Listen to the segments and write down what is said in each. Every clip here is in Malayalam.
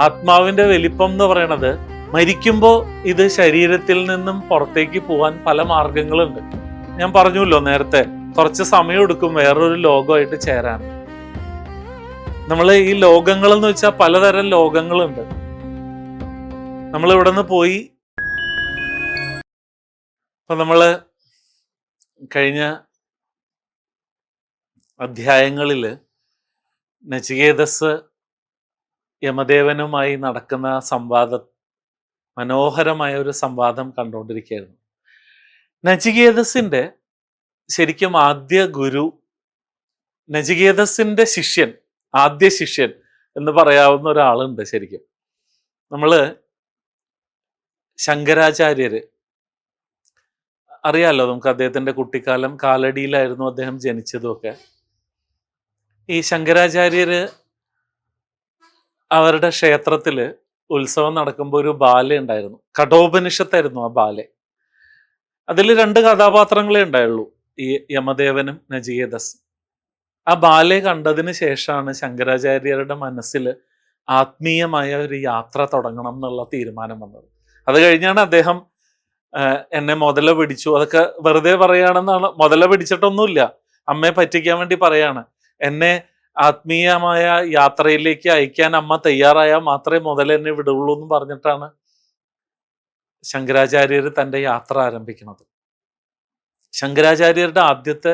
ആത്മാവിന്റെ വലിപ്പം എന്ന് പറയണത് മരിക്കുമ്പോൾ ഇത് ശരീരത്തിൽ നിന്നും പുറത്തേക്ക് പോകാൻ പല മാർഗങ്ങളുണ്ട്. ഞാൻ പറഞ്ഞല്ലോ നേരത്തെ, കുറച്ച് സമയം എടുക്കും വേറൊരു ലോകമായിട്ട് ചേരാൻ. നമ്മൾ ഈ ലോകങ്ങൾ എന്ന് വെച്ചാൽ പലതരം ലോകങ്ങളുണ്ട്. നമ്മൾ ഇവിടെ നിന്ന് പോയി, ഇപ്പൊ നമ്മള് കഴിഞ്ഞ അധ്യായങ്ങളില് നചികേതസ് യമദേവനുമായി നടക്കുന്ന സംവാദം, മനോഹരമായ ഒരു സംവാദം കണ്ടുകൊണ്ടിരിക്കുകയായിരുന്നു. നചികേതസിന്റെ ശരിക്കും ആദ്യ ഗുരു, നചികേതസിന്റെ ശിഷ്യൻ, ആദ്യ ശിഷ്യൻ എന്ന് പറയാവുന്ന ഒരാളുണ്ട്. ശരിക്കും നമ്മള് ശങ്കരാചാര്യര് അറിയാലോ, നമുക്ക് അദ്ദേഹത്തിന്റെ കുട്ടിക്കാലം കാലടിയിലായിരുന്നു അദ്ദേഹം ജനിച്ചതും ഒക്കെ. ഈ ശങ്കരാചാര്യര് അവരുടെ ക്ഷേത്രത്തില് ഉത്സവം നടക്കുമ്പോൾ ഒരു ബാല ഉണ്ടായിരുന്നു. കഠോപനിഷത്തായിരുന്നു ആ ബാല. അതിൽ 2 കഥാപാത്രങ്ങളെ ഉണ്ടായുള്ളൂ, ഈ യമദേവനും നചികേതസ്. ആ ബാലയെ കണ്ടതിന് ശേഷമാണ് ശങ്കരാചാര്യരുടെ മനസ്സിൽ ആത്മീയമായ ഒരു യാത്ര തുടങ്ങണം എന്നുള്ള തീരുമാനം വന്നത്. അത് കഴിഞ്ഞാണ് അദ്ദേഹം എന്നെ മുതല പിടിച്ചു, അതൊക്കെ വെറുതെ പറയുകയാണെന്നാണ്. മുതല പിടിച്ചിട്ടൊന്നുമില്ല, അമ്മയെ പറ്റിക്കാൻ വേണ്ടി പറയാണ്. എന്നെ ആത്മീയമായ യാത്രയിലേക്ക് അയക്കാൻ അമ്മ തയ്യാറായാൽ മാത്രമേ മുതൽ എന്നെ വിടുള്ളൂ എന്ന് പറഞ്ഞിട്ടാണ് ശങ്കരാചാര്യർ തൻ്റെ യാത്ര ആരംഭിക്കുന്നത്. ശങ്കരാചാര്യരുടെ ആദ്യത്തെ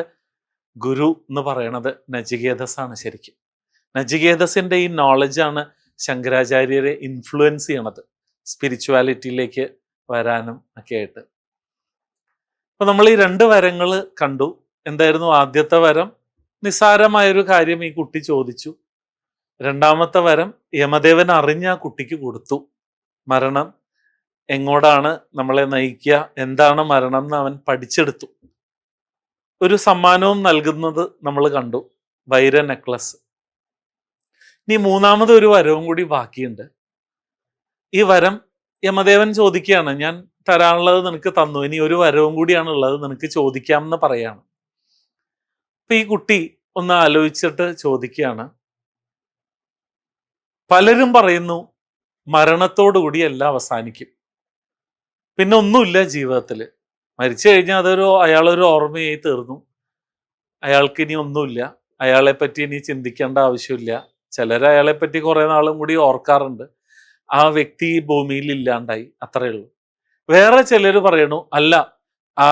ഗുരു എന്ന് പറയുന്നത് നചികേതസ് ആണ്. ശരിക്കും നചികേതസിന്റെ ഈ നോളജാണ് ശങ്കരാചാര്യരെ ഇൻഫ്ലുവൻസ് ചെയ്യണത് സ്പിരിച്വാലിറ്റിയിലേക്ക് വരാനും ഒക്കെ ആയിട്ട്. അപ്പൊ നമ്മൾ ഈ 2 വരങ്ങൾ കണ്ടു. എന്തായിരുന്നു ആദ്യത്തെ വരം? നിസ്സാരമായൊരു കാര്യം ഈ കുട്ടി ചോദിച്ചു. 2ാമത്തെ വരം യമദേവൻ അറിഞ്ഞ ആ കുട്ടിക്ക് കൊടുത്തു. മരണം എങ്ങോട്ടാണ് നമ്മളെ നയിക്കുക, എന്താണ് മരണം എന്ന് അവൻ പഠിച്ചെടുത്തു. ഒരു സമ്മാനവും നൽകുന്നത് നമ്മൾ കണ്ടു, വൈര നെക്ലസ്. ഇനി 3ാമത് ഒരു വരവും കൂടി ബാക്കിയുണ്ട്. ഈ വരം യമദേവൻ ചോദിക്കുകയാണ്, ഞാൻ തരാനുള്ളത് നിനക്ക് തന്നു, ഇനി ഒരു വരവും കൂടിയാണ് ഉള്ളത്, നിനക്ക് ചോദിക്കാം എന്ന് പറയാണ്. അപ്പൊ ഈ കുട്ടി ഒന്ന് ആലോചിച്ചിട്ട് ചോദിക്കുകയാണ്, പലരും പറയുന്നു മരണത്തോടുകൂടി എല്ലാം അവസാനിക്കും, പിന്നെ ഒന്നുമില്ല ജീവിതത്തിൽ. മരിച്ചു കഴിഞ്ഞാൽ അയാളൊരു ഓർമ്മയായി തീർന്നു, അയാൾക്ക് ഇനി ഒന്നുമില്ല, അയാളെ പറ്റി ഇനി ചിന്തിക്കേണ്ട ആവശ്യമില്ല. ചിലർ അയാളെ പറ്റി കുറെ നാളും കൂടി ഓർക്കാറുണ്ട്, ആ വ്യക്തി ഈ ഭൂമിയിൽ ഇല്ലാണ്ടായി, അത്രയേ ഉള്ളൂ. വേറെ ചിലർ പറയണു, അല്ല, ആ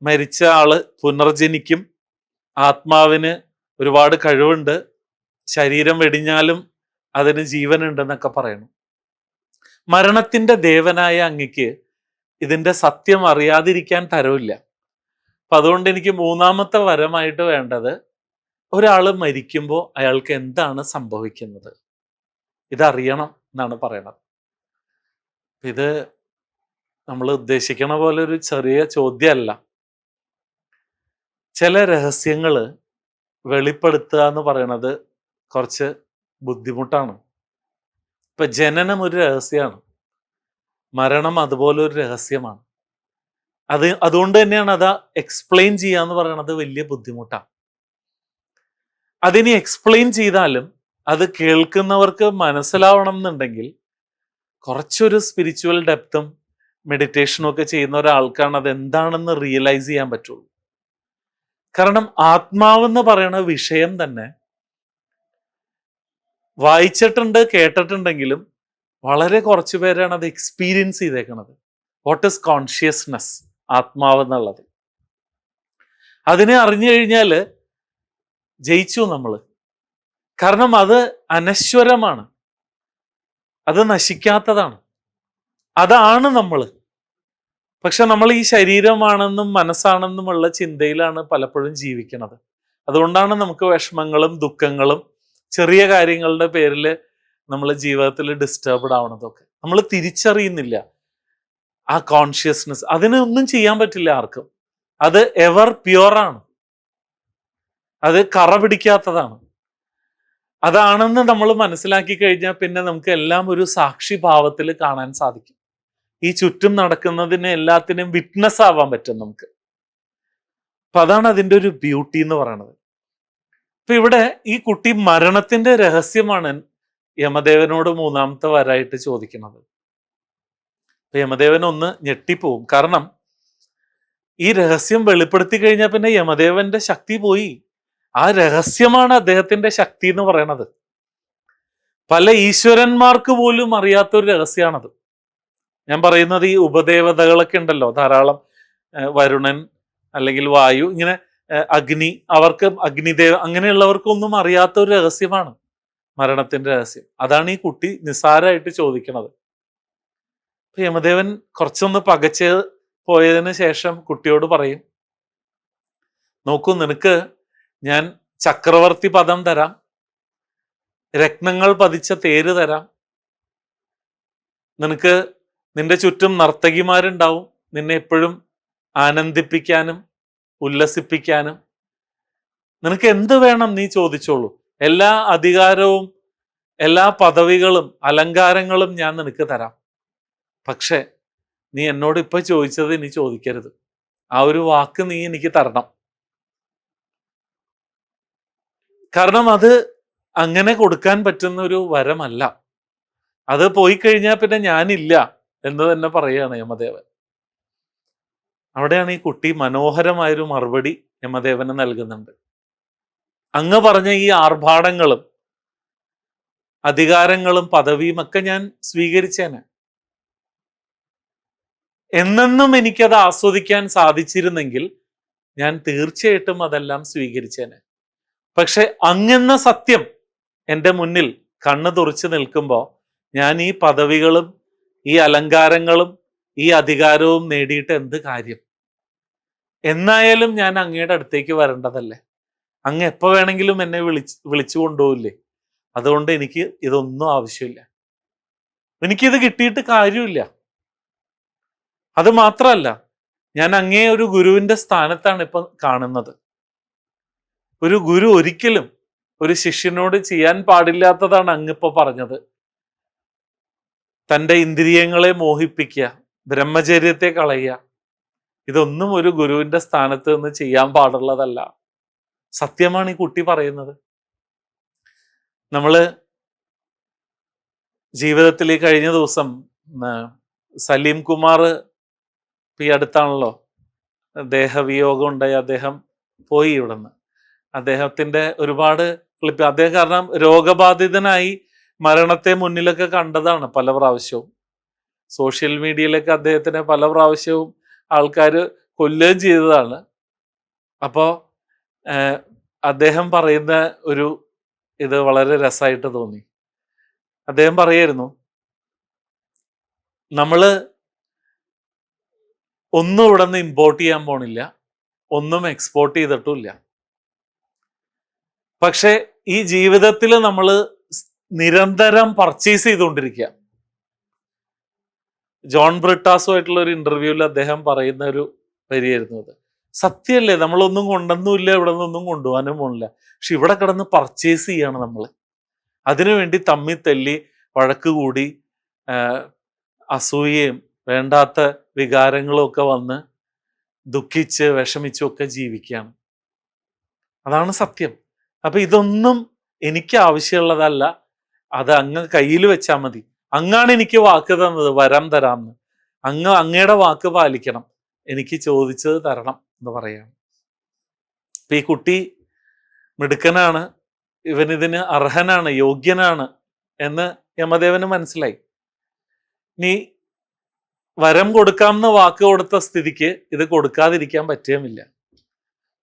മരിച്ച ആള് പുനർജനിക്കും, ആത്മാവിന് ഒരുപാട് കഴിവുണ്ട്, ശരീരം വെടിഞ്ഞാലും അതിന് ജീവനുണ്ടെന്നൊക്കെ പറയണു. മരണത്തിന്റെ ദേവനായ അങ്ങക്ക് ഇതിന്റെ സത്യം അറിയാതിരിക്കാൻ തരവില്ല. അപ്പൊ അതുകൊണ്ട് എനിക്ക് 3ാമത്തെ വരമായിട്ട് വേണ്ടത്, ഒരാൾ മരിക്കുമ്പോൾ അയാൾക്ക് എന്താണ് സംഭവിക്കുന്നത് ഇതറിയണം എന്നാണ് പറയണത്. ഇത് നമ്മൾ ഉദ്ദേശിക്കണ പോലെ ഒരു ചെറിയ ചോദ്യമല്ല. ചില രഹസ്യങ്ങൾ വെളിപ്പെടുത്തുക എന്ന് പറയണത് കുറച്ച് ബുദ്ധിമുട്ടാണ്. ഇപ്പൊ ജനനം ഒരു രഹസ്യമാണ്, മരണം അതുപോലെ ഒരു രഹസ്യമാണ്. അതുകൊണ്ട് തന്നെയാണ് അത് എക്സ്പ്ലെയിൻ ചെയ്യാന്ന് പറയണത് വലിയ ബുദ്ധിമുട്ടാണ്. അതിനി എക്സ്പ്ലെയിൻ ചെയ്താലും അത് കേൾക്കുന്നവർക്ക് മനസ്സിലാവണം എന്നുണ്ടെങ്കിൽ കുറച്ചൊരു സ്പിരിച്വൽ ഡെപ്തും മെഡിറ്റേഷനും ഒക്കെ ചെയ്യുന്ന ഒരാൾക്കാണ് അത് എന്താണെന്ന് റിയലൈസ് ചെയ്യാൻ പറ്റുള്ളൂ. കാരണം ആത്മാവെന്ന് പറയുന്ന വിഷയം തന്നെ വായിച്ചിട്ടുണ്ട്, കേട്ടിട്ടുണ്ടെങ്കിലും വളരെ കുറച്ചു പേരാണ് അത് എക്സ്പീരിയൻസ് ചെയ്തേക്കണത്. വാട്ട് ഈസ് കോൺഷ്യസ്നെസ്, ആത്മാവെന്നുള്ളത്. അതിനെ അറിഞ്ഞു കഴിഞ്ഞാൽ ജയിച്ചു നമ്മൾ. കാരണം അത് അനശ്വരമാണ്, അത് നശിക്കാത്തതാണ്, അതാണ് നമ്മൾ. പക്ഷെ നമ്മൾ ഈ ശരീരമാണെന്നും മനസ്സാണെന്നുമുള്ള ചിന്തയിലാണ് പലപ്പോഴും ജീവിക്കുന്നത്. അതുകൊണ്ടാണ് നമുക്ക് വിഷമങ്ങളും ദുഃഖങ്ങളും ചെറിയ കാര്യങ്ങളുടെ പേരിൽ നമ്മൾ ജീവിതത്തിൽ ഡിസ്റ്റർബ്ഡ് ആവണതൊക്കെ. നമ്മൾ തിരിച്ചറിയുന്നില്ല ആ കോൺഷ്യസ്നെസ്. അതിനൊന്നും ചെയ്യാൻ പറ്റില്ല ആർക്കും. അത് എവർ പ്യുവറാണ്, അത് കറ പിടിക്കാത്തതാണ്. അതാണെന്ന് നമ്മൾ മനസ്സിലാക്കി കഴിഞ്ഞാൽ പിന്നെ നമുക്ക് എല്ലാം ഒരു സാക്ഷി ഭാവത്തിൽ കാണാൻ സാധിക്കും. ഈ ചുറ്റും നടക്കുന്നതിന് എല്ലാത്തിനും വിറ്റ്നസ് ആവാൻ പറ്റും നമുക്ക്. അപ്പൊ അതാണ് അതിൻ്റെ ഒരു ബ്യൂട്ടി എന്ന് പറയുന്നത്. അപ്പൊ ഇവിടെ ഈ കുട്ടി മരണത്തിന്റെ രഹസ്യമാണ് യമദേവനോട് മൂന്നാമത്തെ വരായിട്ട് ചോദിക്കുന്നത്. അപ്പൊ യമദേവൻ ഒന്ന് ഞെട്ടിപ്പോവും. കാരണം ഈ രഹസ്യം വെളിപ്പെടുത്തി കഴിഞ്ഞാൽ പിന്നെ യമദേവന്റെ ശക്തി പോയി. ആ രഹസ്യമാണ് അദ്ദേഹത്തിന്റെ ശക്തി എന്ന് പറയണത്. പല ഈശ്വരന്മാർക്ക് പോലും അറിയാത്തൊരു രഹസ്യമാണത്. ഞാൻ പറയുന്നത് ഈ ഉപദേവതകളൊക്കെ ഉണ്ടല്ലോ ധാരാളം, വരുണൻ അല്ലെങ്കിൽ വായു, ഇങ്ങനെ അഗ്നി, അവർക്ക് അഗ്നിദേവ, അങ്ങനെയുള്ളവർക്കൊന്നും അറിയാത്ത ഒരു രഹസ്യമാണ് മരണത്തിന്റെ രഹസ്യം. അതാണ് ഈ കുട്ടി നിസ്സാരമായിട്ട് ചോദിക്കണത്. യമദേവൻ കുറച്ചൊന്ന് പകച്ച് പോയതിന് ശേഷം കുട്ടിയോട് പറയും, നോക്കൂ, നിനക്ക് ഞാൻ ചക്രവർത്തി പദം തരാം, രത്നങ്ങൾ പതിച്ച തേര് തരാം, നിനക്ക് നിന്റെ ചുറ്റും നർത്തകിമാരുണ്ടാവും, നിന്നെ എപ്പോഴും ആനന്ദിപ്പിക്കാനും ഉല്ലസിപ്പിക്കാനും. നിനക്ക് എന്ത് വേണം നീ ചോദിച്ചോളൂ, എല്ലാ അധികാരവും എല്ലാ പദവികളും അലങ്കാരങ്ങളും ഞാൻ നിനക്ക് തരാം. പക്ഷെ നീ എന്നോട് ഇപ്പൊ ചോദിച്ചത് നീ ചോദിക്കരുത്. ആ ഒരു വാക്ക് നീ എനിക്ക് തരണം. കാരണം അത് അങ്ങനെ കൊടുക്കാൻ പറ്റുന്ന ഒരു വരമല്ല. അത് പോയി കഴിഞ്ഞാൽ പിന്നെ ഞാനില്ല എന്ന് തന്നെ പറയുകയാണ് യമദേവൻ. അവിടെയാണ് ഈ കുട്ടി മനോഹരമായൊരു മറുപടി യമദേവന് നൽകുന്നുണ്ട്. അങ്ങ് പറഞ്ഞ ഈ ആർഭാടങ്ങളും അധികാരങ്ങളും പദവിയും ഒക്കെ ഞാൻ സ്വീകരിച്ചേനെ. എന്നെന്നും എനിക്കത് ആസ്വദിക്കാൻ സാധിച്ചിരുന്നെങ്കിൽ ഞാൻ തീർച്ചയായിട്ടും അതെല്ലാം സ്വീകരിച്ചേനെ. പക്ഷെ അങ്ങെന്ന സത്യം എൻ്റെ മുന്നിൽ കണ്ണു തുറച്ചു നിൽക്കുമ്പോൾ ഞാൻ ഈ പദവികളും ഈ അലങ്കാരങ്ങളും ഈ അധികാരവും നേടിയിട്ട് എന്ത് കാര്യം? എന്നായാലും ഞാൻ അങ്ങയുടെ അടുത്തേക്ക് വരേണ്ടതല്ലേ? അങ്ങ് എപ്പോ വേണമെങ്കിലും എന്നെ വിളിച്ചു കൊണ്ടുപോകില്ലേ? അതുകൊണ്ട് എനിക്ക് ഇതൊന്നും ആവശ്യമില്ല. എനിക്കിത് കിട്ടിയിട്ട് കാര്യമില്ല. അത് മാത്രമല്ല, ഞാൻ അങ്ങേ ഒരു ഗുരുവിന്റെ സ്ഥാനത്താണ് ഇപ്പൊ കാണുന്നത്. ഒരു ഗുരു ഒരിക്കലും ഒരു ശിഷ്യനോട് ചെയ്യാൻ പാടില്ലാത്തതാണ് അങ്ങിപ്പോ പറഞ്ഞത്. തൻ്റെ ഇന്ദ്രിയങ്ങളെ മോഹിപ്പിക്കുക, ബ്രഹ്മചര്യത്തെ കളയുക, ഇതൊന്നും ഒരു ഗുരുവിന്റെ സ്ഥാനത്ത് നിന്ന് ചെയ്യാൻ പാടുള്ളതല്ല. സത്യമാണ് ഈ കുട്ടി പറയുന്നത്. നമ്മള് ജീവിതത്തിൽ ഈ കഴിഞ്ഞ ദിവസം സലീം കുമാർ ഈ അടുത്താണല്ലോ ദേഹവിയോഗം ഉണ്ടായി. അദ്ദേഹം പോയി ഇവിടുന്ന്. അദ്ദേഹത്തിന്റെ ഒരുപാട് ക്ലിപ്പ്, അദ്ദേഹം കാരണം രോഗബാധിതനായി മരണത്തെ മുന്നിലൊക്കെ കണ്ടതാണ് പല പ്രാവശ്യവും. സോഷ്യൽ മീഡിയയിലൊക്കെ അദ്ദേഹത്തിനെ പല പ്രാവശ്യവും ആൾക്കാർ കൊല്ലുകയും ചെയ്തതാണ്. അപ്പോ അദ്ദേഹം പറയുന്ന ഒരു ഇത് വളരെ രസമായിട്ട് തോന്നി. അദ്ദേഹം പറയായിരുന്നു, നമ്മള് ഒന്നും ഇവിടെ നിന്ന് ഇമ്പോർട്ട് ചെയ്യാൻ പോണില്ല, ഒന്നും എക്സ്പോർട്ട് ചെയ്തിട്ടുമില്ല. പക്ഷെ ഈ ജീവിതത്തിൽ നമ്മൾ നിരന്തരം പർച്ചേസ് ചെയ്തുകൊണ്ടിരിക്കുക. ജോൺ ബ്രിട്ടാസുമായിട്ടുള്ള ഒരു ഇന്റർവ്യൂവിൽ അദ്ദേഹം പറയുന്ന ഒരു വരിയായിരുന്നു അത്. സത്യമല്ലേ, നമ്മളൊന്നും കൊണ്ടൊന്നുമില്ല, ഇവിടെ നിന്നൊന്നും കൊണ്ടുപോകാനും പോണില്ല. പക്ഷെ ഇവിടെ കിടന്ന് പർച്ചേസ് ചെയ്യാണ് നമ്മൾ. അതിനുവേണ്ടി തമ്മി തല്ലി വഴക്ക് കൂടി അസൂയയും വേണ്ടാത്ത വികാരങ്ങളും ഒക്കെ വന്ന് ദുഃഖിച്ച് വിഷമിച്ചും ഒക്കെ ജീവിക്കുകയാണ്. അതാണ് സത്യം. അപ്പൊ ഇതൊന്നും എനിക്ക് ആവശ്യമുള്ളതല്ല, അത് അങ്ങ് കയ്യിൽ വെച്ചാൽ മതി. അങ്ങാണ് എനിക്ക് വാക്ക് തന്നത് വരം തരാമെന്ന്. അങ്ങയുടെ വാക്ക് പാലിക്കണം, എനിക്ക് ചോദിച്ചത് തരണം എന്ന് പറയാണ്. അപ്പൊ ഈ കുട്ടി മിടുക്കനാണ്, ഇവനിതിന് അർഹനാണ്, യോഗ്യനാണ് എന്ന് യമദേവന് മനസ്സിലായി. നീ വരം കൊടുക്കാമെന്ന് വാക്ക് കൊടുത്ത സ്ഥിതിക്ക് ഇത് കൊടുക്കാതിരിക്കാൻ പറ്റുകയുമില്ല.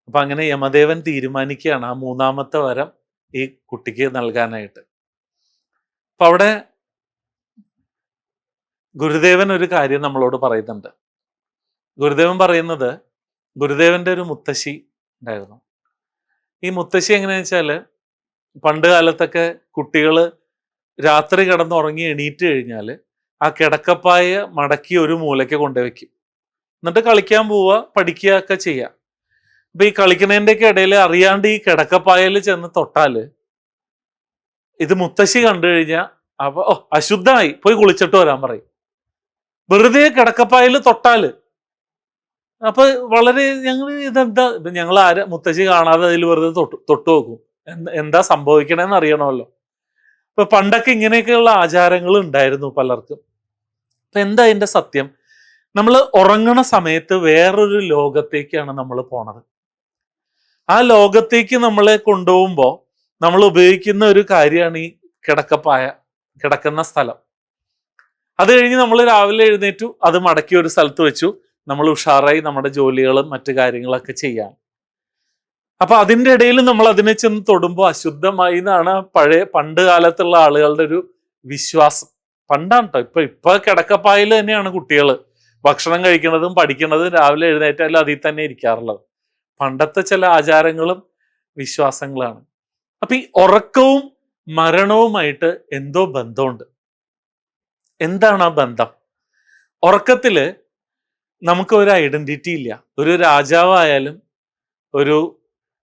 അപ്പൊ അങ്ങനെ യമദേവൻ തീരുമാനിക്കുകയാണ് ആ മൂന്നാമത്തെ വരം ഈ കുട്ടിക്ക് നൽകാനായിട്ട്. അപ്പൊ അവിടെ ഗുരുദേവൻ ഒരു കാര്യം നമ്മളോട് പറയുന്നുണ്ട്. ഗുരുദേവൻ പറയുന്നത്, ഗുരുദേവന്റെ ഒരു മുത്തശ്ശി ഉണ്ടായിരുന്നു. ഈ മുത്തശ്ശി എങ്ങനെയാ വെച്ചാല്, പണ്ട് കാലത്തൊക്കെ കുട്ടികള് രാത്രി കിടന്നുറങ്ങി എണീറ്റ് കഴിഞ്ഞാല് ആ കിടക്കപ്പായ മടക്കി ഒരു മൂലയ്ക്ക് കൊണ്ടുവയ്ക്കും. എന്നിട്ട് കളിക്കാൻ പോവുക, പഠിക്കുക ഒക്കെ ചെയ്യാം. അപ്പൊ ഈ കളിക്കുന്നതിന്റെ ഒക്കെ ഇടയിൽ അറിയാണ്ട് ഈ കിടക്കപ്പായൽ ചെന്ന് തൊട്ടാല് ഇത് മുത്തശ്ശി കണ്ടു കഴിഞ്ഞാൽ അപ്പൊ അശുദ്ധമായി, പോയി കുളിച്ചിട്ട് വരാൻ പറയും. വെറുതെ കിടക്കപ്പായൽ തൊട്ടാല് അപ്പൊ വളരെ ഞങ്ങൾ ഇതെന്താ, ഞങ്ങൾ മുത്തശ്ശി കാണാതെ അതിൽ വെറുതെ തൊട്ടു നോക്കും, എന്താ സംഭവിക്കണേന്ന് അറിയണമല്ലോ. ഇപ്പൊ പണ്ടൊക്കെ ഇങ്ങനെയൊക്കെയുള്ള ആചാരങ്ങൾ ഉണ്ടായിരുന്നു പലർക്കും. അപ്പൊ എന്താ അതിന്റെ സത്യം? നമ്മൾ ഉറങ്ങണ സമയത്ത് വേറൊരു ലോകത്തേക്കാണ് നമ്മൾ പോണത്. ആ ലോകത്തേക്ക് നമ്മളെ കൊണ്ടുപോകുമ്പോൾ നമ്മൾ ഉപയോഗിക്കുന്ന ഒരു കാര്യമാണ് ഈ കിടക്കപ്പായ, കിടക്കുന്ന സ്ഥലം. അത് കഴിഞ്ഞ് നമ്മൾ രാവിലെ എഴുന്നേറ്റു, അത് മടക്കി ഒരു സ്ഥലത്ത് വെച്ചു, നമ്മൾ ഉഷാറായി നമ്മുടെ ജോലികളും മറ്റു കാര്യങ്ങളൊക്കെ ചെയ്യാം. അപ്പൊ അതിൻ്റെ ഇടയിൽ നമ്മൾ അതിനെ ചെന്ന് തൊടുമ്പോൾ അശുദ്ധമായി എന്നാണ് പണ്ട് കാലത്തുള്ള ആളുകളുടെ ഒരു വിശ്വാസം. പണ്ടാണ് കേട്ടോ. ഇപ്പൊ കിടക്കപ്പായൽ തന്നെയാണ് കുട്ടികൾ ഭക്ഷണം കഴിക്കുന്നതും പഠിക്കുന്നതും രാവിലെ എഴുന്നേറ്റാലും അതിൽ തന്നെ ഇരിക്കാറുള്ളത്. പണ്ടത്തെ ചില ആചാരങ്ങളും വിശ്വാസങ്ങളാണ്. അപ്പൊ ഈ ഉറക്കവും മരണവുമായിട്ട് എന്തോ ബന്ധമുണ്ട്. എന്താണ് ആ ബന്ധം? ഉറക്കത്തില് നമുക്ക് ഒരു ഐഡന്റിറ്റി ഇല്ല. ഒരു രാജാവായാലും ഒരു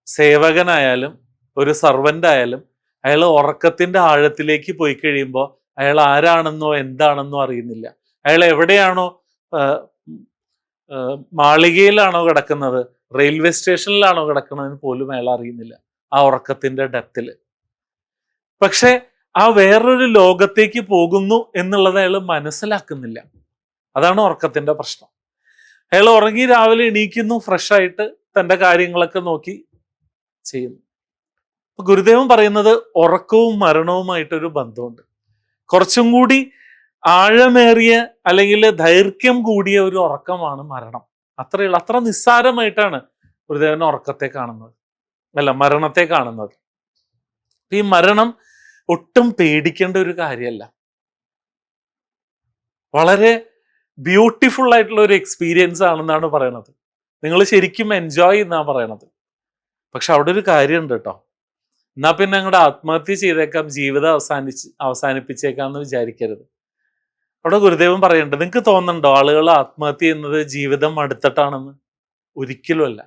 സേവകനായാലും ഒരു സർവന്റ് ആയാലും അയാൾ ഉറക്കത്തിന്റെ ആഴത്തിലേക്ക് പോയി കഴിയുമ്പോൾ അയാൾ ആരാണെന്നോ എന്താണെന്നോ അറിയുന്നില്ല. അയാൾ എവിടെയാണോ, മാളികയിലാണോ കിടക്കുന്നത്, റെയിൽവേ സ്റ്റേഷനിലാണോ കിടക്കുന്നതെന്ന് പോലും അയാൾ അറിയുന്നില്ല ആ ഉറക്കത്തിന്റെ ഡെപ്തില്. പക്ഷെ ആ വേറൊരു ലോകത്തേക്ക് പോകുന്നു എന്നുള്ളത് അയാൾ മനസ്സിലാക്കുന്നില്ല. അതാണ് ഉറക്കത്തിന്റെ പ്രശ്നം. അയാൾ ഉറങ്ങി രാവിലെ എണീക്കുന്നു, ഫ്രഷ് ആയിട്ട് തന്റെ കാര്യങ്ങളൊക്കെ നോക്കി ചെയ്യുന്നു. ഗുരുദേവൻ പറയുന്നത് ഉറക്കവും മരണവുമായിട്ടൊരു ബന്ധമുണ്ട്. കുറച്ചും കൂടി ആഴമേറിയ അല്ലെങ്കിൽ ദൈർഘ്യം കൂടിയ ഒരു ഉറക്കമാണ് മരണം. അത്രയുള്ള അത്ര നിസ്സാരമായിട്ടാണ് ഗുരുദേവൻ ഉറക്കത്തെ കാണുന്നത്, അല്ല മരണത്തെ കാണുന്നത്. ഈ മരണം ഒട്ടും പേടിക്കേണ്ട ഒരു കാര്യമല്ല. വളരെ ബ്യൂട്ടിഫുൾ ആയിട്ടുള്ള ഒരു എക്സ്പീരിയൻസ് ആണെന്നാണ് പറയണത്. നിങ്ങൾ ശരിക്കും എൻജോയ് എന്നാ പറയണത്. പക്ഷെ അവിടെ ഒരു കാര്യമുണ്ട് കേട്ടോ. എന്നാ പിന്നെ അങ്ങോട്ട് ആത്മഹത്യ ചെയ്തേക്കാം, ജീവിതം അവസാനിപ്പിച്ചേക്കാം എന്ന് വിചാരിക്കരുത്. അവിടെ ഗുരുദേവൻ പറയുന്നുണ്ട്, നിങ്ങൾക്ക് തോന്നുന്നുണ്ടോ ആളുകൾ ആത്മഹത്യ ചെയ്യുന്നത് ജീവിതം അടുത്തിട്ടാണെന്ന്? ഒരിക്കലുമല്ല.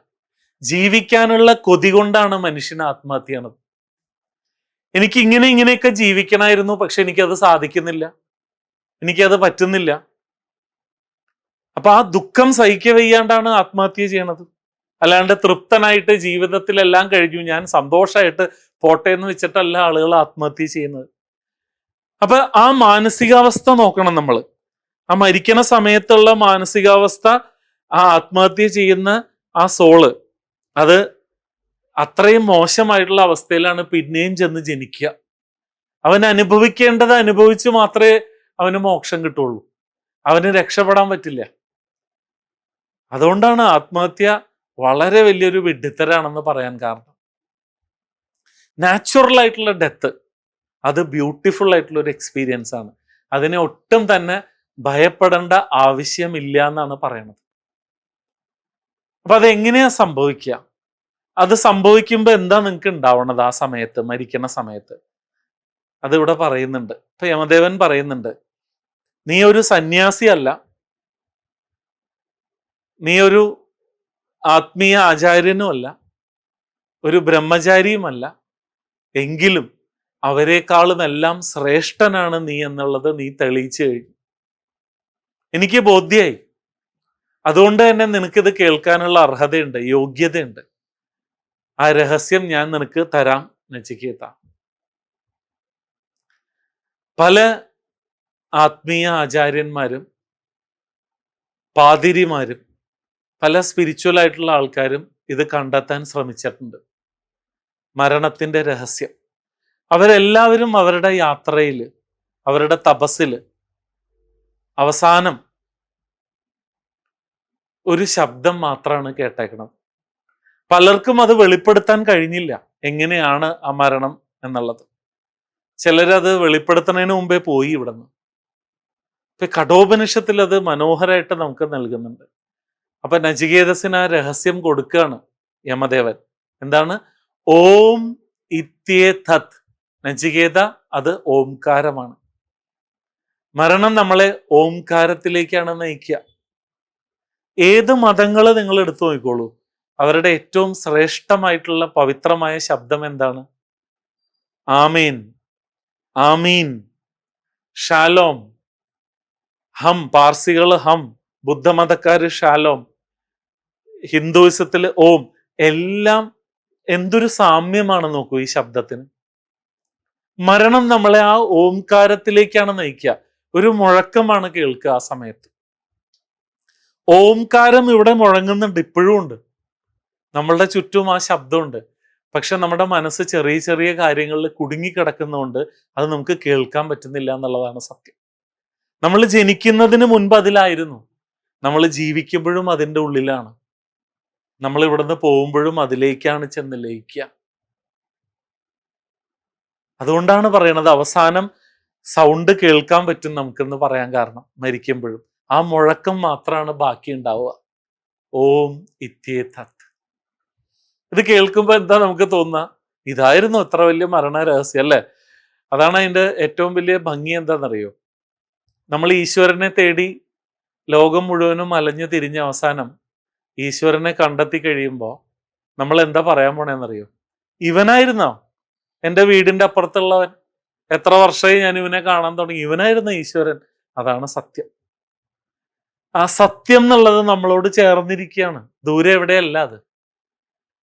ജീവിക്കാനുള്ള കൊതി കൊണ്ടാണ് മനുഷ്യൻ ആത്മഹത്യ ചെയ്യണത്. എനിക്ക് ഇങ്ങനെയൊക്കെ ജീവിക്കണമായിരുന്നു, പക്ഷെ എനിക്കത് സാധിക്കുന്നില്ല, എനിക്കത് പറ്റുന്നില്ല. അപ്പൊ ആ ദുഃഖം സഹിക്കവയ്യാണ്ടാണ് ആത്മഹത്യ ചെയ്യണത്. അല്ലാണ്ട് തൃപ്തനായിട്ട് ജീവിതത്തിലെല്ലാം കഴിഞ്ഞു, ഞാൻ സന്തോഷമായിട്ട് പോട്ടെ എന്ന് വെച്ചിട്ടല്ല ആളുകൾ ആത്മഹത്യ ചെയ്യുന്നത്. അപ്പൊ ആ മാനസികാവസ്ഥ നോക്കണം നമ്മൾ. ആ മരിക്കണ സമയത്തുള്ള മാനസികാവസ്ഥ, ആ ആത്മഹത്യ ചെയ്യുന്ന ആ സോള്, അത് അത്രയും മോശമായിട്ടുള്ള അവസ്ഥയിലാണ് പിന്നെയും ചെന്ന് ജനിക്കുക. അവൻ അനുഭവിക്കേണ്ടത് അനുഭവിച്ച് മാത്രമേ അവന് മോക്ഷം കിട്ടുള്ളൂ. അവന് രക്ഷപ്പെടാൻ പറ്റില്ല. അതുകൊണ്ടാണ് ആത്മഹത്യ വളരെ വലിയൊരു വിഡ്ഢിത്തരാണെന്ന് പറയാൻ കാരണം. നാച്ചുറൽ ആയിട്ടുള്ള ഡെത്ത് അത് ബ്യൂട്ടിഫുൾ ആയിട്ടുള്ള ഒരു എക്സ്പീരിയൻസ് ആണ്. അതിനെ ഒട്ടും തന്നെ ഭയപ്പെടേണ്ട ആവശ്യമില്ല എന്നാണ് പറയണത്. അപ്പൊ അതെങ്ങനെയാ സംഭവിക്കുക? അത് സംഭവിക്കുമ്പോൾ എന്താ നിങ്ങൾക്ക് ഉണ്ടാവണത് ആ സമയത്ത്, മരിക്കുന്ന സമയത്ത്? അതിവിടെ പറയുന്നുണ്ട്. ഇപ്പൊ യമദേവൻ പറയുന്നുണ്ട്, നീ ഒരു സന്യാസി അല്ല, നീ ഒരു ആത്മീയ ആചാര്യനുമല്ല, ഒരു ബ്രഹ്മചാരിയുമല്ല, എങ്കിലും അവരെക്കാളും എല്ലാം ശ്രേഷ്ഠനാണ് നീ എന്നുള്ളത് നീ തെളിയിച്ചു കഴിഞ്ഞു. എനിക്ക് ബോധ്യായി. അതുകൊണ്ട് തന്നെ നിനക്കിത് കേൾക്കാനുള്ള അർഹതയുണ്ട്, യോഗ്യതയുണ്ട്. ആ രഹസ്യം ഞാൻ നിനക്ക് തരാം നച്ചിക്കേത. പല ആത്മീയ ആചാര്യന്മാരും പാതിരിമാരും പല സ്പിരിച്വൽ ആയിട്ടുള്ള ആൾക്കാരും ഇത് കണ്ടെത്താൻ ശ്രമിച്ചിട്ടുണ്ട്, മരണത്തിന്റെ രഹസ്യം. അവരെല്ലാവരും അവരുടെ യാത്രയിൽ, അവരുടെ തപസ്സിൽ അവസാനം ഒരു ശബ്ദം മാത്രമാണ് കേട്ടേക്കുന്നത്. പലർക്കും അത് വെളിപ്പെടുത്താൻ കഴിഞ്ഞില്ല, എങ്ങനെയാണ് ആ മരണം എന്നുള്ളത്. ചിലരത് വെളിപ്പെടുത്തുന്നതിന് മുമ്പേ പോയി ഇവിടുന്ന്. ഇപ്പൊ കഠോപനിഷത്തിൽ അത് മനോഹരമായിട്ട് നമുക്ക് നൽകുന്നുണ്ട്. അപ്പൊ നചികേതസിന് ആ രഹസ്യം കൊടുക്കുകയാണ് യമദേവൻ. എന്താണ്? ഓം ഇത്യേ തത്. നചികേത, അത് ഓംകാരമാണ്. മരണം നമ്മളെ ഓംകാരത്തിലേക്കാണ് നയിക്കുക. ഏത് മതങ്ങൾ നിങ്ങൾ എടുത്തു നോക്കിക്കോളൂ, അവരുടെ ഏറ്റവും ശ്രേഷ്ഠമായിട്ടുള്ള പവിത്രമായ ശബ്ദം എന്താണ്? ആമീൻ, ആമീൻ, ഷാലോം. ഹം, പാർസികള് ഹം, ബുദ്ധമതക്കാര് ഷാലോം, ഹിന്ദുയിസത്തില് ഓം. എല്ലാം എന്തൊരു സാമ്യമാണ് നോക്കൂ ഈ ശബ്ദത്തിന്. മരണം നമ്മളെ ആ ഓംകാരത്തിലേക്കാണ് നയിക്കുക. ഒരു മുഴക്കമാണ് കേൾക്കുക ആ സമയത്ത്. ഓംകാരം ഇവിടെ മുഴങ്ങുന്നുണ്ട്, ഇപ്പോഴും ഉണ്ട്. നമ്മളുടെ ചുറ്റും ആ ശബ്ദമുണ്ട്. പക്ഷെ നമ്മുടെ മനസ്സ് ചെറിയ ചെറിയ കാര്യങ്ങളിൽ കുടുങ്ങിക്കിടക്കുന്നതുകൊണ്ട് അത് നമുക്ക് കേൾക്കാൻ പറ്റുന്നില്ല എന്നുള്ളതാണ് സത്യം. നമ്മൾ ജനിക്കുന്നതിന് മുൻപ് അതിലായിരുന്നു, നമ്മൾ ജീവിക്കുമ്പോഴും അതിൻ്റെ ഉള്ളിലാണ്, നമ്മൾ ഇവിടുന്ന് പോകുമ്പോഴും അതിലേക്കാണ് ചെന്ന് ലയിക്കുക. അതുകൊണ്ടാണ് പറയണത് അവസാനം സൗണ്ട് കേൾക്കാൻ പറ്റും നമുക്കെന്ന് പറയാൻ കാരണം, മരിക്കുമ്പോഴും ആ മുഴക്കം മാത്രമാണ് ബാക്കി ഉണ്ടാവുക. ഓം ഇത്യേ തത്. ഇത് കേൾക്കുമ്പോൾ എന്താ നമുക്ക് തോന്നുക? ഇതായിരുന്നു എത്ര വലിയ മരണ രഹസ്യം അല്ലേ? അതാണ് അതിൻ്റെ ഏറ്റവും വലിയ ഭംഗി. എന്താണെന്നറിയോ? നമ്മൾ ഈശ്വരനെ തേടി ലോകം മുഴുവനും അലഞ്ഞു തിരിഞ്ഞ അവസാനം ഈശ്വരനെ കണ്ടെത്തി കഴിയുമ്പോൾ നമ്മൾ എന്താ പറയാൻ പോണേന്നറിയോ? ഇവനായിരുന്നോ എൻ്റെ വീടിൻ്റെ അപ്പുറത്തുള്ളവൻ? എത്ര വർഷമായി ഞാൻ ഇവനെ കാണാൻ തുടങ്ങി, ഇവനായിരുന്ന ഈശ്വരൻ. അതാണ് സത്യം. ആ സത്യം എന്നുള്ളത് നമ്മളോട് ചേർന്നിരിക്കുകയാണ്, ദൂരെ എവിടെയല്ല അത്.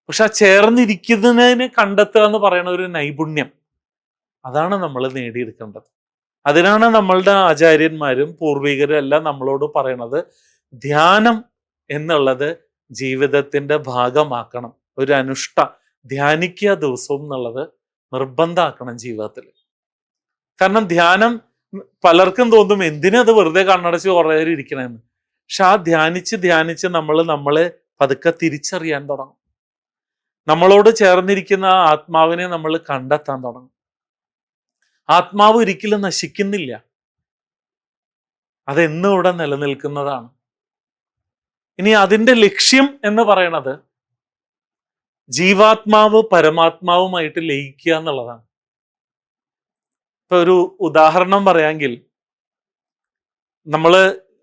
പക്ഷെ ആ ചേർന്നിരിക്കുന്നതിനെ കണ്ടെത്തുക എന്ന് പറയുന്ന ഒരു നൈപുണ്യം, അതാണ് നമ്മൾ നേടിയെടുക്കേണ്ടത്. അതിനാണ് നമ്മളുടെ ആചാര്യന്മാരും പൂർവികരും എല്ലാം നമ്മളോട് പറയണത്, ധ്യാനം എന്നുള്ളത് ജീവിതത്തിന്റെ ഭാഗമാക്കണം. ഒരു ധ്യാനിക്കുക ദിവസവും എന്നുള്ളത് നിർബന്ധമാക്കണം ജീവിതത്തിൽ. കാരണം ധ്യാനം പലർക്കും തോന്നും എന്തിനത് വെറുതെ കണ്ണടച്ച് കുറേ നേരം ഇരിക്കണമെന്ന്. പക്ഷെ ആ ധ്യാനിച്ച് നമ്മളെ പതുക്കെ തിരിച്ചറിയാൻ തുടങ്ങും. നമ്മളോട് ചേർന്നിരിക്കുന്ന ആ ആത്മാവിനെ നമ്മൾ കണ്ടെത്താൻ തുടങ്ങും. ആത്മാവ് ഒരിക്കലും നശിക്കുന്നില്ല, അതെന്നും ഇവിടെ നിലനിൽക്കുന്നതാണ്. ഇനി അതിൻ്റെ ലക്ഷ്യം എന്ന് പറയണത് ജീവാത്മാവ് പരമാത്മാവുമായിട്ട് ലയിക്കുക എന്നുള്ളതാണ്. ഇപ്പൊ ഒരു ഉദാഹരണം പറയാമെങ്കിൽ, നമ്മള്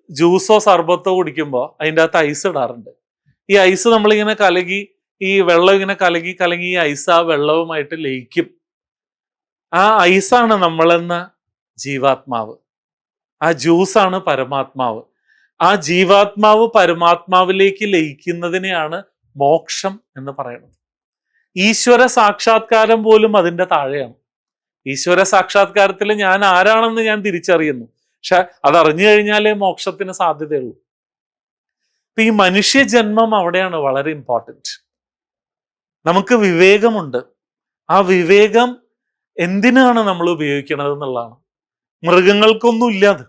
ജ്യൂസോ സർബത്തോ കുടിക്കുമ്പോൾ അതിൻ്റെ അകത്ത് ഐസ് ഇടാറുണ്ട്. ഈ ഐസ് നമ്മളിങ്ങനെ കലകി, ഈ വെള്ളം ഇങ്ങനെ കലകി കലകി ഈ ഐസ് ആ വെള്ളവുമായിട്ട് ലയിക്കും. ആ ഐസാണ് നമ്മളെന്ന ജീവാത്മാവ്, ആ ജ്യൂസാണ് പരമാത്മാവ്. ആ ജീവാത്മാവ് പരമാത്മാവിലേക്ക് ലയിക്കുന്നതിനെയാണ് മോക്ഷം എന്ന് പറയുന്നത്. ഈശ്വര സാക്ഷാത്കാരം പോലും അതിൻ്റെ താഴെയാണ്. ഈശ്വര സാക്ഷാത്കാരത്തിൽ ഞാൻ ആരാണെന്ന് ഞാൻ തിരിച്ചറിയുന്നു, പക്ഷെ അതറിഞ്ഞു കഴിഞ്ഞാലേ മോക്ഷത്തിന് സാധ്യതയുള്ളൂ. ഇപ്പൊ ഈ മനുഷ്യജന്മം അവിടെയാണ് വളരെ ഇമ്പോർട്ടൻറ്റ്. നമുക്ക് വിവേകമുണ്ട്, ആ വിവേകം എന്തിനാണ് നമ്മൾ ഉപയോഗിക്കണത് എന്നുള്ളതാണ്. മൃഗങ്ങൾക്കൊന്നും ഇല്ലാതെ.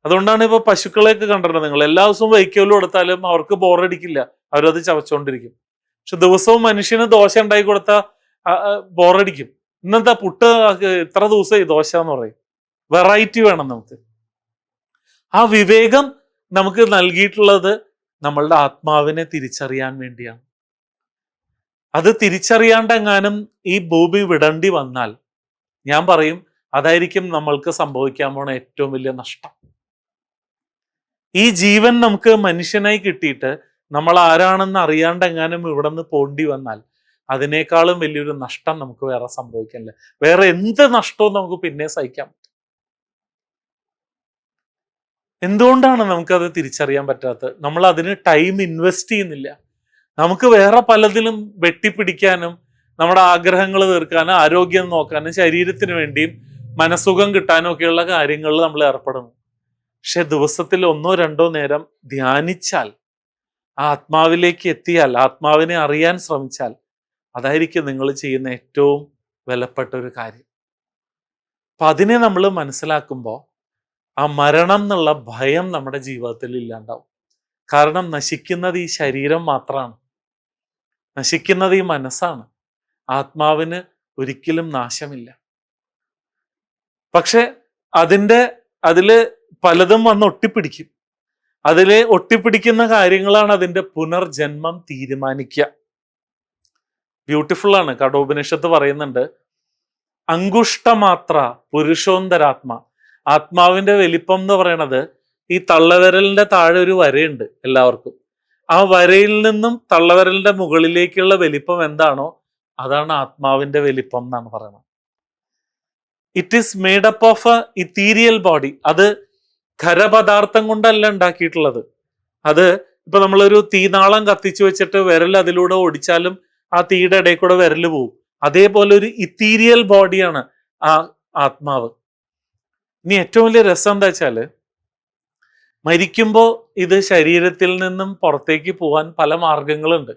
അതുകൊണ്ടാണ് ഇപ്പൊ പശുക്കളെയൊക്കെ കണ്ടിട്ടുണ്ട് നിങ്ങൾ, എല്ലാ ദിവസവും വൈക്കോലും കൊടുത്താലും അവർക്ക് ബോറടിക്കില്ല, അവരത് ചവച്ചോണ്ടിരിക്കും. പക്ഷെ ദിവസവും മനുഷ്യന് ദോശ ഉണ്ടാക്കി കൊടുത്താൽ ബോറടിക്കും. ഇന്നെന്താ പുട്ട് ഇത്ര ദിവസമായി ദോശ എന്ന് പറയും. വെറൈറ്റി വേണം നമുക്ക്. ആ വിവേകം നമുക്ക് നൽകിയിട്ടുള്ളത് നമ്മളുടെ ആത്മാവിനെ തിരിച്ചറിയാൻ വേണ്ടിയാണ്. അത് തിരിച്ചറിയാണ്ടെങ്ങാനും ഈ ഭൂമി വിടേണ്ടി വന്നാൽ ഞാൻ പറയും അതായിരിക്കും നമ്മൾക്ക് സംഭവിക്കാൻ പോണ ഏറ്റവും വലിയ നഷ്ടം. ഈ ജീവൻ നമുക്ക് മനുഷ്യനായി കിട്ടിയിട്ട് നമ്മൾ ആരാണെന്ന് അറിയാണ്ടെങ്ങാനും ഇവിടെ നിന്ന് പോണ്ടി വന്നാൽ അതിനേക്കാളും വലിയൊരു നഷ്ടം നമുക്ക് വേറെ സംഭവിക്കാനില്ല. വേറെ എന്ത് നഷ്ടവും നമുക്ക് പിന്നെ സഹിക്കാം. എന്തുകൊണ്ടാണ് നമുക്കത് തിരിച്ചറിയാൻ പറ്റാത്തത്? നമ്മൾ അതിന് ടൈം ഇൻവെസ്റ്റ് ചെയ്യുന്നില്ല. നമുക്ക് വേറെ പലതിലും വെട്ടിപ്പിടിക്കാനും നമ്മുടെ ആഗ്രഹങ്ങൾ തീർക്കാനും ആരോഗ്യം നോക്കാനും ശരീരത്തിന് വേണ്ടിയും മനസ്സുഖം കിട്ടാനും ഒക്കെയുള്ള കാര്യങ്ങളിൽ നമ്മൾ ഏർപ്പെടുന്നു. പക്ഷെ ദിവസത്തിൽ 1 or 2 നേരം ധ്യാനിച്ചാൽ, ആ ആത്മാവിലേക്ക് എത്തിയാൽ, ആത്മാവിനെ അറിയാൻ ശ്രമിച്ചാൽ, അതായിരിക്കും നിങ്ങൾ ചെയ്യുന്ന ഏറ്റവും വിലപ്പെട്ട ഒരു കാര്യം. അപ്പൊ അതിനെ നമ്മൾ മനസ്സിലാക്കുമ്പോൾ ആ മരണം എന്നുള്ള ഭയം നമ്മുടെ ജീവിതത്തിൽ ഇല്ലാണ്ടാവും. കാരണം നശിക്കുന്നത് ഈ ശരീരം മാത്രമാണ്, നശിക്കുന്നത് ഈ മനസ്സാണ്. ആത്മാവിന് ഒരിക്കലും നാശമില്ല. പക്ഷെ അതില് പലതും വന്ന് ഒട്ടിപ്പിടിക്കും. അതിലെ ഒട്ടിപ്പിടിക്കുന്ന കാര്യങ്ങളാണ് അതിൻ്റെ പുനർജന്മം തീരുമാനിക്കുക. ബ്യൂട്ടിഫുൾ ആണ്. കഠോപനിഷത്ത് പറയുന്നുണ്ട്, അങ്കുഷ്ടമാത്ര പുരുഷോന്തരാത്മ. ആത്മാവിന്റെ വലിപ്പം എന്ന് പറയണത് ഈ തള്ളവിരലിന്റെ താഴെ ഒരു വരയുണ്ട് എല്ലാവർക്കും. ആ വരയിൽ നിന്നും തള്ളവിരലിന്റെ മുകളിലേക്കുള്ള വലിപ്പം എന്താണോ അതാണ് ആത്മാവിന്റെ വലിപ്പം എന്നാണ് പറയുന്നത്. It is made up of a ethereal body. അത് ഖരപദാർത്ഥം കൊണ്ടല്ല ഉണ്ടാക്കിയിട്ടുള്ളത്. അത് ഇപ്പൊ നമ്മളൊരു തീനാളം കത്തിച്ചു വെച്ചിട്ട് വിരൽ അതിലൂടെ ഓടിച്ചാലും ആ തീയുടെ ഇടയിൽ കൂടെ വിരൽ പോവും. അതേപോലെ ഒരു ഇത്തീരിയൽ ബോഡിയാണ് ആ ആത്മാവ്. ഇനി ഏറ്റവും വലിയ രസം എന്താ വെച്ചാല്, മരിക്കുമ്പോൾ ഇത് ശരീരത്തിൽ നിന്നും പുറത്തേക്ക് പോകാൻ പല മാർഗങ്ങളുണ്ട്.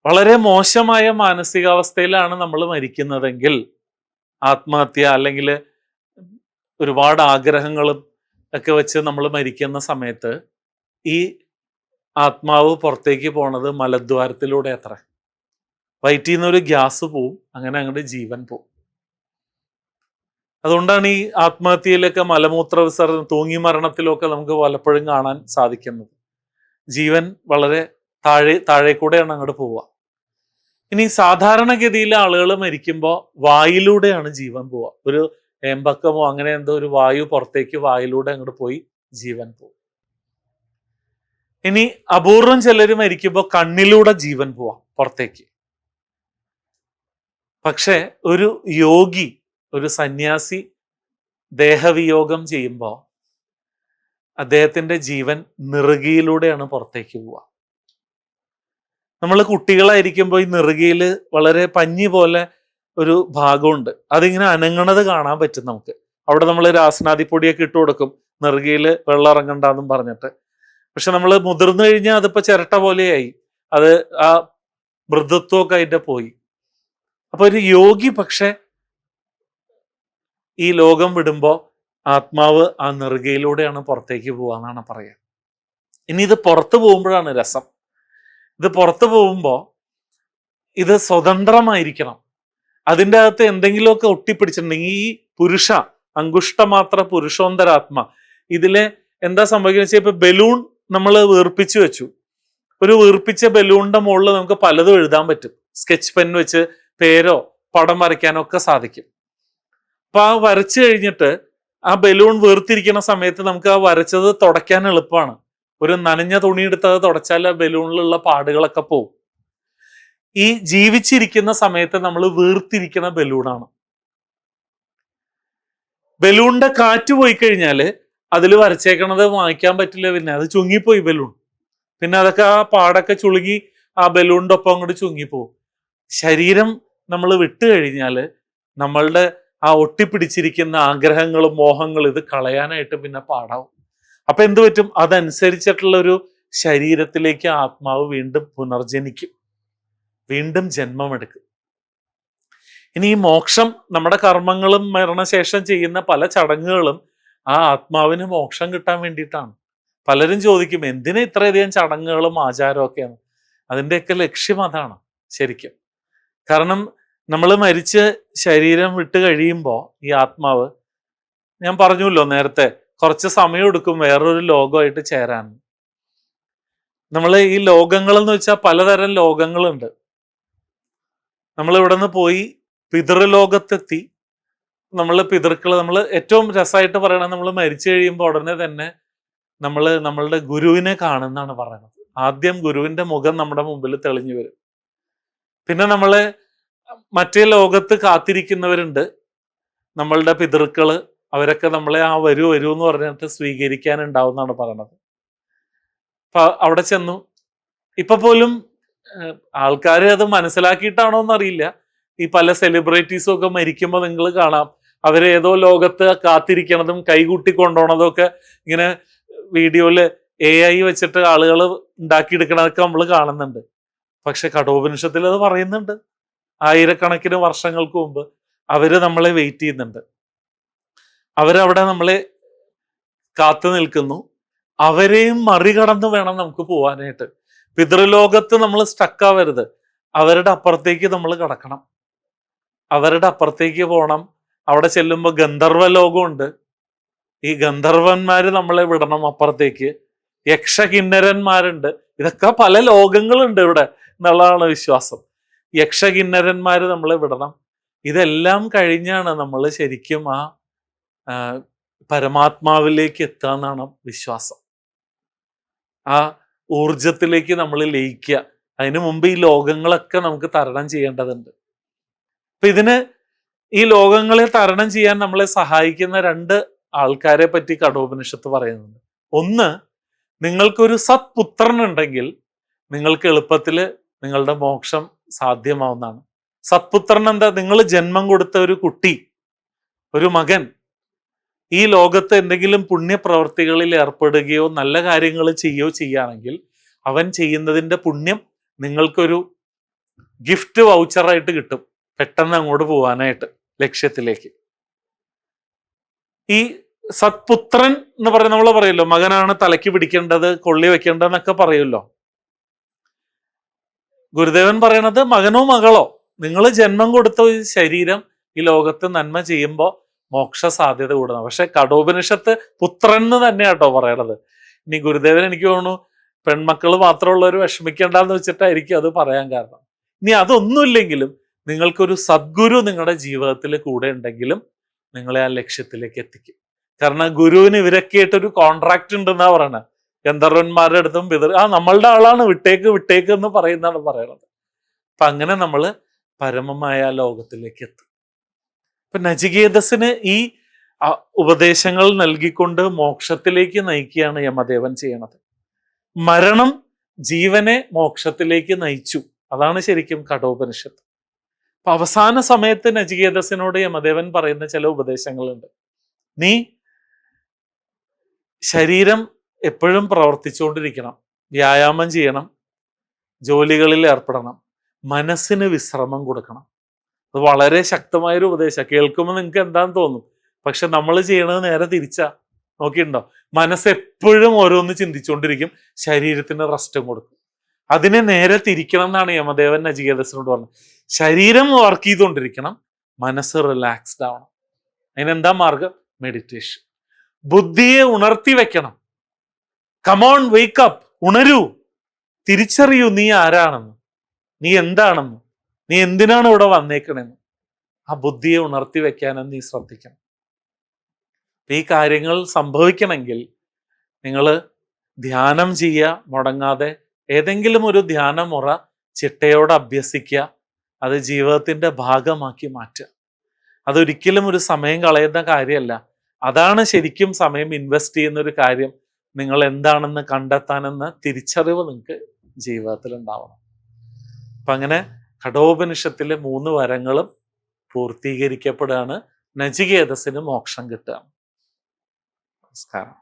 വളരെ മോശമായ മാനസികാവസ്ഥയിലാണ് നമ്മൾ മരിക്കുന്നതെങ്കിൽ, ആത്മഹത്യ അല്ലെങ്കിൽ ഒരുപാട് ആഗ്രഹങ്ങളും ഒക്കെ വെച്ച് നമ്മൾ മരിക്കുന്ന സമയത്ത് ഈ ആത്മാവ് പുറത്തേക്ക് പോണത് മലദ്വാരത്തിലൂടെ അത്ര. വയറ്റിൽ നിന്ന് ഒരു ഗ്യാസ് പോവും, അങ്ങനെ അങ്ങോട്ട് ജീവൻ പോവും. അതുകൊണ്ടാണ് ഈ ആത്മഹത്യയിലൊക്കെ മലമൂത്ര വിസർജനം, തൂങ്ങി മരണത്തിലൊക്കെ നമുക്ക് പലപ്പോഴും കാണാൻ സാധിക്കുന്നത്. ജീവൻ വളരെ താഴെ കൂടെയാണ് അങ്ങോട്ട് പോവുക. ഇനി സാധാരണഗതിയിൽ ആളുകൾ മരിക്കുമ്പോൾ വായിലൂടെയാണ് ജീവൻ പോവുക. ഒരു ഏമ്പക്കമോ അങ്ങനെ എന്തോ ഒരു വായു പുറത്തേക്ക് വായിലൂടെ അങ്ങോട്ട് പോയി ജീവൻ പോവും. ഇനി അപൂർവം ചിലർ മരിക്കുമ്പോൾ കണ്ണിലൂടെ ജീവൻ പോവാം പുറത്തേക്ക്. പക്ഷെ ഒരു യോഗി, ഒരു സന്യാസി ദേഹവിയോഗം ചെയ്യുമ്പോൾ അദ്ദേഹത്തിന്റെ ജീവൻ നെറുകയിലൂടെയാണ് പുറത്തേക്ക് പോവുക. നമ്മൾ കുട്ടികളായിരിക്കുമ്പോൾ ഈ നെറുകയിൽ വളരെ പഞ്ഞി പോലെ ഒരു ഭാഗമുണ്ട്, അതിങ്ങനെ അനങ്ങണത് കാണാൻ പറ്റും നമുക്ക്. അവിടെ നമ്മൾ രാസനാദിപ്പൊടിയൊക്കെ ഇട്ട് കൊടുക്കും, നെറുകയിൽ വെള്ളം ഇറങ്ങണ്ടെന്നും പറഞ്ഞിട്ട്. പക്ഷെ നമ്മൾ മുതിർന്നു കഴിഞ്ഞാൽ അതിപ്പോ ചിരട്ട പോലെയായി, അത് ആ മൃദുത്വമൊക്കെ അതിന്റെ പോയി. അപ്പൊ ഒരു യോഗി പക്ഷെ ഈ ലോകം വിടുമ്പോ ആത്മാവ് ആ നെറുകയിലൂടെയാണ് പുറത്തേക്ക് പോവാന്നാണ് പറയുക. ഇനി ഇത് പുറത്തു പോകുമ്പോഴാണ് രസം. ഇത് പുറത്തു പോകുമ്പോ ഇത് സ്വതന്ത്രമായിരിക്കണം. അതിൻ്റെ അകത്ത് എന്തെങ്കിലുമൊക്കെ ഒട്ടിപ്പിടിച്ചിട്ടുണ്ടെങ്കിൽ ഈ പുരുഷ അങ്കുഷ്ടമാത്ര പുരുഷോന്തരാത്മ, ഇതിലെ എന്താ സംഭവിക്കുന്നത് വെച്ചാൽ, ഇപ്പൊ ബലൂൺ നമ്മൾ വീർപ്പിച്ചു വെച്ചു. ഒരു വീർപ്പിച്ച ബലൂണിന്റെ മുകളിൽ നമുക്ക് പലതും എഴുതാൻ പറ്റും. സ്കെച്ച് പെൻ വെച്ച് പേരോ പടം വരയ്ക്കാനോ ഒക്കെ സാധിക്കും. അപ്പൊ ആ വരച്ചു കഴിഞ്ഞിട്ട് ആ ബലൂൺ വീർത്തിരിക്കുന്ന സമയത്ത് നമുക്ക് ആ വരച്ചത് തുടയ്ക്കാൻ എളുപ്പമാണ്. ഒരു നനഞ്ഞ തുണി എടുത്തത് തുടച്ചാൽ ആ ബലൂണിലുള്ള പാടുകളൊക്കെ പോകും. ഈ ജീവിച്ചിരിക്കുന്ന സമയത്ത് നമ്മൾ വീർത്തിരിക്കുന്ന ബലൂണാണ്. ബലൂണിന്റെ കാറ്റ് പോയി കഴിഞ്ഞാല് അതിൽ വരച്ചേക്കണത് വാങ്ങിക്കാൻ പറ്റില്ല, പിന്നെ അത് ചുങ്ങിപ്പോയി ബലൂൺ. പിന്നെ അതൊക്കെ ആ പാടൊക്കെ ചുളുങ്ങി ആ ബലൂണിന്റെ ഒപ്പം അങ്ങോട്ട് ചുങ്ങിപ്പോവും. ശരീരം നമ്മൾ വിട്ടു കഴിഞ്ഞാല് നമ്മളുടെ ആ ഒട്ടിപ്പിടിച്ചിരിക്കുന്ന ആഗ്രഹങ്ങളും മോഹങ്ങളും ഇത് കളയാനായിട്ട് പിന്നെ പാടാവും. അപ്പൊ എന്ത് പറ്റും, അതനുസരിച്ചിട്ടുള്ള ഒരു ശരീരത്തിലേക്ക് ആത്മാവ് വീണ്ടും പുനർജനിക്കും, വീണ്ടും ജന്മമെടുക്കും. ഇനി ഈ മോക്ഷം, നമ്മുടെ കർമ്മങ്ങളും മരണശേഷം ചെയ്യുന്ന പല ചടങ്ങുകളും ആ ആത്മാവിന് മോക്ഷം കിട്ടാൻ വേണ്ടിയിട്ടാണ്. പലരും ചോദിക്കും എന്തിനാ ഇത്രയധികം ചടങ്ങുകളും ആചാരവും ഒക്കെയാണ്. അതിൻ്റെയൊക്കെ ലക്ഷ്യം അതാണ് ശരിക്കും. കാരണം നമ്മൾ മരിച്ച് ശരീരം വിട്ട് കഴിയുമ്പോൾ ഈ ആത്മാവ്, ഞാൻ പറഞ്ഞല്ലോ നേരത്തെ, കുറച്ച് സമയം എടുക്കും വേറൊരു ലോകമായിട്ട് ചേരാൻ. നമ്മൾ ഈ ലോകങ്ങൾ എന്ന് വെച്ചാൽ പലതരം ലോകങ്ങളുണ്ട്. നമ്മൾ ഇവിടെ നിന്ന് പോയി പിതൃലോകത്തെത്തി. നമ്മൾ പിതൃക്കള്, നമ്മൾ ഏറ്റവും രസമായിട്ട് പറയണത്, നമ്മൾ മരിച്ചു കഴിയുമ്പോൾ ഉടനെ തന്നെ നമ്മൾ നമ്മളുടെ ഗുരുവിനെ കാണുന്നാണ് പറയുന്നത്. ആദ്യം ഗുരുവിന്റെ മുഖം നമ്മുടെ മുമ്പിൽ തെളിഞ്ഞു വരും. പിന്നെ നമ്മളെ മറ്റേ ലോകത്ത് കാത്തിരിക്കുന്നവരുണ്ട്, നമ്മളുടെ പിതൃക്കള്. അവരൊക്കെ നമ്മളെ ആ വരൂ എന്ന് പറഞ്ഞിട്ട് സ്വീകരിക്കാനുണ്ടാവുന്നാണ് പറയണത്. അപ്പൊ അവിടെ ചെന്നു. ഇപ്പൊ പോലും ആൾക്കാർ അത് മനസ്സിലാക്കിയിട്ടാണോ എന്നറിയില്ല, ഈ പല സെലിബ്രിറ്റീസും ഒക്കെ മരിക്കുമ്പോൾ നിങ്ങൾ കാണാം, അവരേതോ ലോകത്ത് കാത്തിരിക്കണതും കൈകൂട്ടി കൊണ്ടുപോണതും ഒക്കെ ഇങ്ങനെ വീഡിയോയില് AI വെച്ചിട്ട് ആളുകൾ ഉണ്ടാക്കിയെടുക്കണതൊക്കെ നമ്മൾ കാണുന്നുണ്ട്. പക്ഷെ കഠോപനിഷത്തിൽ അത് പറയുന്നുണ്ട്, ആയിരക്കണക്കിന് വർഷങ്ങൾക്ക് മുമ്പ് അവര് നമ്മളെ വെയിറ്റ് ചെയ്യുന്നുണ്ട്. അവരവിടെ നമ്മളെ കാത്തു നിൽക്കുന്നു. അവരെയും മറികടന്ന് വേണം നമുക്ക് പോവാനായിട്ട്. പിതൃലോകത്ത് നമ്മൾ സ്റ്റക്കാവരുത്, അവരുടെ അപ്പുറത്തേക്ക് നമ്മൾ കടക്കണം. അവരുടെ അപ്പുറത്തേക്ക് പോകണം. അവിടെ ചെല്ലുമ്പോൾ ഗന്ധർവ ലോകമുണ്ട്. ഈ ഗന്ധർവന്മാര് നമ്മളെ വിടണം അപ്പുറത്തേക്ക്. യക്ഷകിന്നരന്മാരുണ്ട്. ഇതൊക്കെ പല ലോകങ്ങളുണ്ട് ഇവിടെ എന്നുള്ളതാണ് വിശ്വാസം. യക്ഷകിന്നരന്മാര് നമ്മളെ വിടണം. ഇതെല്ലാം കഴിഞ്ഞാണ് നമ്മൾ ശരിക്കും ആ പരമാത്മാവിലേക്ക് എത്തുക എന്നാണ് വിശ്വാസം. ആ ഊർജത്തിലേക്ക് നമ്മൾ ലയിക്കുക. അതിനു മുമ്പ് ഈ ലോകങ്ങളൊക്കെ നമുക്ക് തരണം ചെയ്യേണ്ടതുണ്ട്. അപ്പൊ ഈ ലോകങ്ങളെ തരണം ചെയ്യാൻ നമ്മളെ സഹായിക്കുന്ന രണ്ട് ആൾക്കാരെ പറ്റി കഠോപനിഷത്ത് പറയുന്നുണ്ട്. ഒന്ന്, നിങ്ങൾക്കൊരു സത്പുത്രൻ ഉണ്ടെങ്കിൽ നിങ്ങൾക്ക് എളുപ്പത്തിൽ നിങ്ങളുടെ മോക്ഷം സാധ്യമാവുന്നതാണ്. സത്പുത്രൻ എന്താ? നിങ്ങൾ ജന്മം കൊടുത്ത ഒരു കുട്ടി, ഒരു മകൻ ഈ ലോകത്ത് എന്തെങ്കിലും പുണ്യപ്രവർത്തികളിൽ ഏർപ്പെടുകയോ നല്ല കാര്യങ്ങൾ ചെയ്യുകയോ ചെയ്യുകയാണെങ്കിൽ അവൻ ചെയ്യുന്നതിന്റെ പുണ്യം നിങ്ങൾക്കൊരു ഗിഫ്റ്റ് വൗച്ചറായിട്ട് കിട്ടും, പെട്ടെന്ന് അങ്ങോട്ട് പോവാനായിട്ട് ലക്ഷ്യത്തിലേക്ക്. ഈ സത്പുത്രൻ എന്ന് പറയുന്ന നമ്മൾ പറയുമല്ലോ, മകനാണ് തലയ്ക്ക് പിടിക്കേണ്ടത്, കൊള്ളി വെക്കേണ്ടതെന്നൊക്കെ പറയുമല്ലോ. ഗുരുദേവൻ പറയണത് മകനോ മകളോ നിങ്ങൾ ജന്മം കൊടുത്ത ഒരു ശരീരം ഈ ലോകത്ത് നന്മ ചെയ്യുമ്പോൾ മോക്ഷ സാധ്യത കൂടുന്നത്. പക്ഷെ കഠോപനിഷത്ത് പുത്രൻ എന്ന് തന്നെയാട്ടോ പറയണത്. ഇനി ഗുരുദേവൻ എനിക്ക് തോന്നുന്നു പെൺമക്കൾ മാത്രമുള്ളവർ വിഷമിക്കേണ്ടെന്ന് വെച്ചിട്ടായിരിക്കും അത് പറയാൻ കാരണം. ഇനി അതൊന്നുമില്ലെങ്കിലും നിങ്ങൾക്കൊരു സദ്ഗുരു നിങ്ങളുടെ ജീവിതത്തിൽ കൂടെ ഉണ്ടെങ്കിലും നിങ്ങളെ ആ ലക്ഷ്യത്തിലേക്ക് എത്തിക്കും. കാരണം ഗുരുവിന് ഇവരൊക്കെ ആയിട്ടൊരു കോൺട്രാക്ട് ഉണ്ടെന്നാ പറയണത്. ഗന്ധർവന്മാരുടെ അടുത്തും നമ്മളുടെ ആളാണ്, വിട്ടേക്ക് വിട്ടേക്ക് എന്ന് പറയുന്നതാണ് പറയണത്. അപ്പൊ അങ്ങനെ നമ്മൾ പരമമായ ലോകത്തിലേക്ക് എത്തും. ഇപ്പൊ നചികേതസിന് ഈ ഉപദേശങ്ങൾ നൽകിക്കൊണ്ട് മോക്ഷത്തിലേക്ക് നയിക്കുകയാണ് യമദേവൻ ചെയ്യണത്. മരണം ജീവനെ മോക്ഷത്തിലേക്ക് നയിച്ചു. അതാണ് ശരിക്കും കഠോപനിഷത്ത്. അപ്പൊ അവസാന സമയത്ത് നചികേതസിനോട് യമദേവൻ പറയുന്ന ചില ഉപദേശങ്ങളുണ്ട്. നീ ശരീരം എപ്പോഴും പ്രവർത്തിച്ചുകൊണ്ടിരിക്കണം, വ്യായാമം ചെയ്യണം, ജോലികളിൽ ഏർപ്പെടണം, മനസ്സിന് വിശ്രമം കൊടുക്കണം. അത് വളരെ ശക്തമായൊരു ഉപദേശം. കേൾക്കുമ്പോൾ നിങ്ങൾക്ക് എന്താന്ന് തോന്നും, പക്ഷെ നമ്മൾ ചെയ്യണത് നേരെ തിരിച്ചാ. നോക്കിയിട്ടുണ്ടോ? മനസ്സ് എപ്പോഴും ഓരോന്ന് ചിന്തിച്ചുകൊണ്ടിരിക്കും, ശരീരത്തിന് റെസ്റ്റും കൊടുക്കും. അതിനെ നേരെ തിരിക്കണം എന്നാണ് യമദേവൻ നചികേതസിനോട് പറഞ്ഞത്. ശരീരം വർക്ക് ചെയ്തുകൊണ്ടിരിക്കണം, മനസ്സ് റിലാക്സ്ഡ് ആവണം. അതിനെന്താ മാർഗം? മെഡിറ്റേഷൻ. ബുദ്ധിയെ ഉണർത്തി വെക്കണം. കമോൺ വേക്കപ്പ്, ഉണരൂ, തിരിച്ചറിയൂ നീ ആരാണെന്ന്, നീ എന്താണെന്ന്, നീ എന്തിനാണ് ഇവിടെ വന്നേക്കണെന്ന്. ആ ബുദ്ധിയെ ഉണർത്തി വെക്കാനെന്ന് നീ ശ്രദ്ധിക്കണം. ഈ കാര്യങ്ങൾ സംഭവിക്കണമെങ്കിൽ നിങ്ങൾ ധ്യാനം ചെയ്യുക, മുടങ്ങാതെ ഏതെങ്കിലും ഒരു ധ്യാനമുറ ചിട്ടയോടെ അഭ്യസിക്കുക, അത് ജീവിതത്തിന്റെ ഭാഗമാക്കി മാറ്റുക. അതൊരിക്കലും ഒരു സമയം കളയുന്ന കാര്യമല്ല. അതാണ് ശരിക്കും സമയം ഇൻവെസ്റ്റ് ചെയ്യുന്ന ഒരു കാര്യം. നിങ്ങൾ എന്താണെന്ന് കണ്ടെത്താനെന്ന തിരിച്ചറിവ് നിങ്ങൾക്ക് ജീവിതത്തിൽ ഉണ്ടാവണം. അപ്പൊ അങ്ങനെ കഠോപനിഷത്തിലെ 3 വരങ്ങളും പൂർത്തീകരിക്കപ്പെടുകയാണ്. നചികേതസിന് മോക്ഷം കിട്ടുകയാണ്. നമസ്കാരം.